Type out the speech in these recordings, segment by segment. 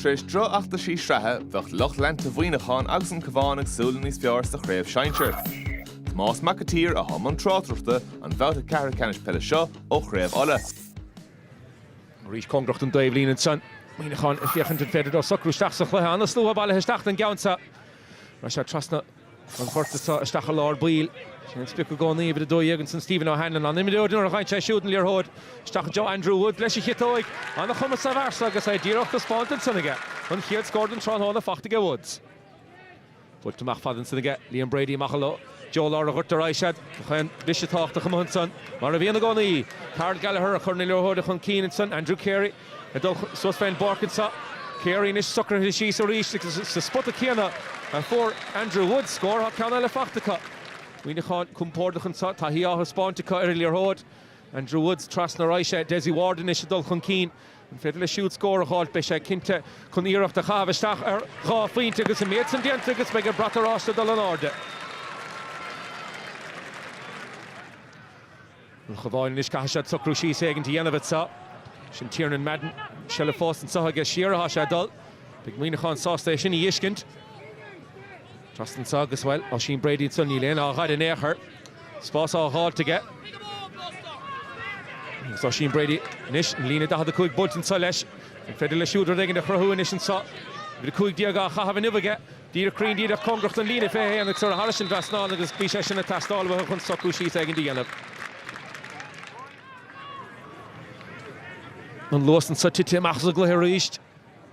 Tréis dro achta sí sreathe bheadh loch lenta Muineacháin agus an Cavan ag súil níos fearr sa Craobh Uladh. Más macatír a thom an trátrachta an bheilte ceithre canis pelle seo ó Craobh Uladh. Rís congracht an daobh líon san. Muineacháin a fiachant an féidir ó Ceathrú Ceathrú Ceannais an slúha bailthe isteach an geansa. Ra sé trasna an fortasa isteach a lár bíl. Sin spic go gánaí bit a dó dhégann san Stephen O'Hanlon an imimeúir ar a chaint sé siúdan líor hód. Isteach Joe Andrew Wood leis i chitóig. An a chumas sa bharsa agus é díreacht a spáintan sanige. An chiad scór an tránhána fachtaige Woods. Bult amach fadan sanige. Liam Brady amach lo. Joe Lara Rutter Aishad, Chain Bishop Talk, Munson, Maravina Goni, Carl Gallagher, Cornelio Hoda, Keenanson, Andrew Carey, Adolf Sosfan Barkinsa, Carey in his sucker, his she's a reach, the spot of Kiana, and for Andrew Wood score, Canala Factica. Muineacháin Cumpordachan Tahia has spawned to cut earlier Hod, Andrew Woods, Trasna Raisha, Desi Warden, Ishadol Keen, and Fedele shoot score a halt, Bisha Kinte, Kunirach the Havastach, Buaicphointí, and Mates and Diantigus, make a brother Rasta Dolanorde. Cabhán is caiisiad Ceathrú Ceannais to Yenovitsa. Sin Tiernan Madden, Shella Foss and Sahaga Shira Hashadal. Big Muineacháin Sausta Shinny Yishkint. Trustin Sag as well. Oisín Brady and Sonny Lane. Had an air. Spots all hard to get. Oisín Brady, Nish, and Lena Dahad the Quick Bolt and Salesh. And Fedele Shooter Digging the Craobh Uladh and Saw. With the Quick Diaga Hav and Nivaga. Dear Creen, Dear Congracht and Lena Fay and the Sort of Harrison Drasnal and the Cliche and the Tastal with Ceathrú Ceannais in the Yenov. An Lawson such a Timachs Glahirist,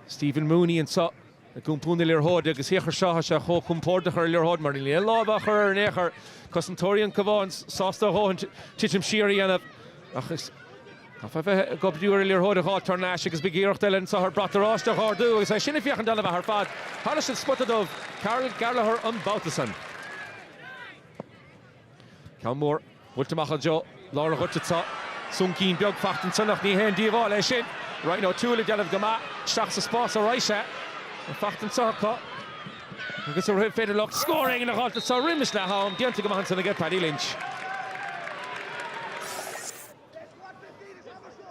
Stephen Mooney and so a Gumpunil Hod, a Gasicher Shah, Ho Cumpordacher, Lord Marley, Lavacher, and Echer, Cossentorian Cavan, Sosta Ho, and Tichim Shiri, and a Gobduer Hod, a hot Tornash, as Big Eartel, and saw her brought the Rosta Hardu, as I shouldn't have done her fad. Harrison spotted of Carol Gallagher and Bautason. Calmore, Wultamacha Joe, Laura Hutchetsa. Sunkeen Bjog Fachten Sunnach ní hen díomhá leis sin. Right now túla dealamh go maith isteach sa spás a Raisha. An Fachten Sarka. Agus a rih féidir lucht scoring in a halta sa rimis le hám. Dianta go maith sanna get Paddy Lynch.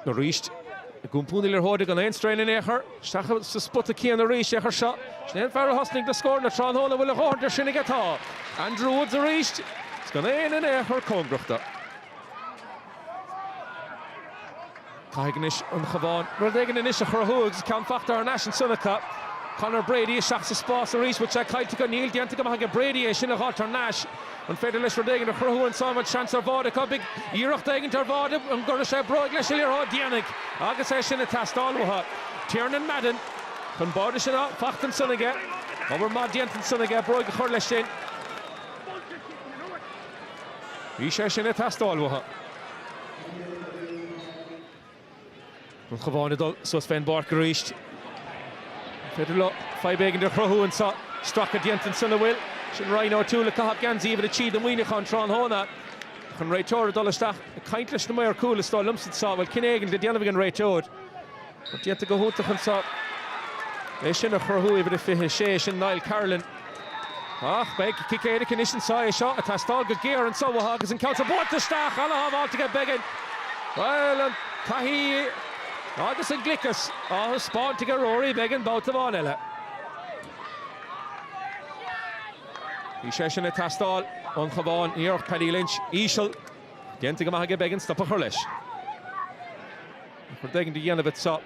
Na ríist. A gúmpúnil hóda gan ein strain in éair. Isteach sa spot a cían a ríist éair seo. Snéan fearr hosnig na scór na tránhóna bhfuil a hóda sinna getá. Andrew Woods a ríist. It's gan ein in éair congrachta. Caignish on Cabhán. We're taking an issue for Hoogs. Count factor our national Sunnaka. Conor Brady is shacks a spot. Reach which I kite to Neil Diantica Brady is in a hot Nash. On Federalist we're taking a Craobh and so much chance of Vada. Big Irach taking to Vada. I'm going to say Broad Glashillier Hod Dianic. August in a test all with her. Tiernan Madden. Con Bardish out. Fachten Sunnaga. Over Madianton Sunnaga. Broad Hurlishin. Isha in a test all with her. Cabhán adul Sosfan Barker reached. Federlo 5 egg in the Craobh and saw struck at Yenton Sunawil. Shin Rhino two le Cahap Ganzi even achieved the Muineacháin Tron Hona. Can Raytor Dullastach a kindlish the mayor coolest all Lumsted saw well Kinnegan did Yanavigan Raytor. But yet to go hoot to saw. They shin a Craobh even if he Shin Niall Carolyn. Beg kick a condition saw a shot at Tastalga gear and so Hagas and counts aboard the staff. I'll have all to get begging. Well and Tahi. Agus and Glickus, spawn to get Rory begging both of on Ella. Isheshin a Tastal on Cabhán, New York Paddy Lynch, Ishel, Diantigamahaga begging stop a Hurlish. We're digging the end of it, so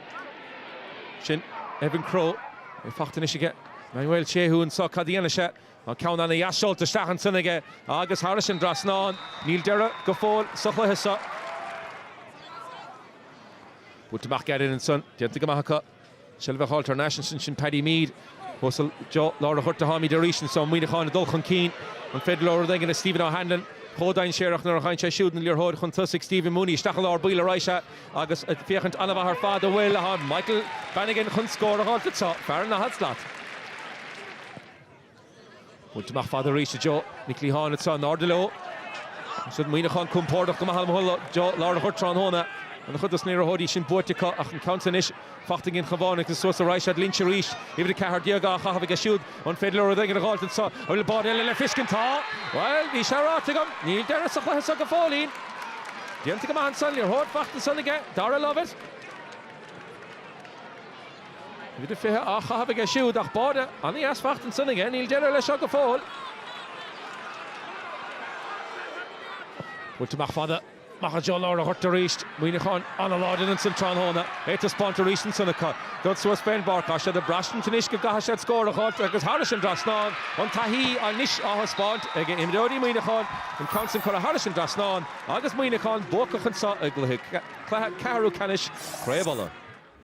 Shin, Evan Crow, a Fachtanish Manuel Shehu and so Cadianisha, on count on the Yashol to Stahan Sunniga, Agus Harrison Drasnan, Neil Derra, Gofol, Sochahissa. Wultamach get in and son, Diantigamahaka, Shelva Halter National Shin Paddy Mead, Hustle Joe Laura Hurtahami Derishan, so Muineacháin Dulchan Keen, and Fed Laura Dingan and Stephen O'Hanlon, Hodain Sherach nor Heincha shooting Lear Hod Huntusik, Stephen Mooney, Stachel or Bula Raisha, August at Fiachant Anava her father will Michael Bannigan Hunt score a halt at Saw, Farron a Hadslot. Wultamach father reached Joe, Nickly Hahn at Saw Nordelo. Should Muineacháin come port of Kamahal Joe Laura Hurtron Hona. And the Huddus near Hodi Shin Boatica, Achan Countanish, Fachting in Cabhán, and Sosa Raishad Lyncherish, even the Cahar Diaga, Haviga Shoot, on Fedler or Digan Halt and saw, I will bought Ella Fishkin Ta. Well, we shall Rotigam, Neil Derris of Lahasaka Falling. Diantigaman son, your Hod Fachten son again, Dara love it. Bhí de fithe a chahabh a siúd ach báda aní asfachtan san igen, níl deireadh leis go fóil. Búlteach fada Macha John Laura Horta Reist, Muineacháin an a lád in Central Hona, Eta Sponta Reist in Sunaka, Dod Swas Ben Barka, Shad a Brashton Tanishka Gahashed score a hot, agus Harrison Drasnan, on Tahi al Nish a Spont, again in Rodi Muineacháin, and Constant Cora Harrison Drasnan, Agus Muineacháin, Bokach and Sa Iglahik, Caru Canish, Craobh Uladh.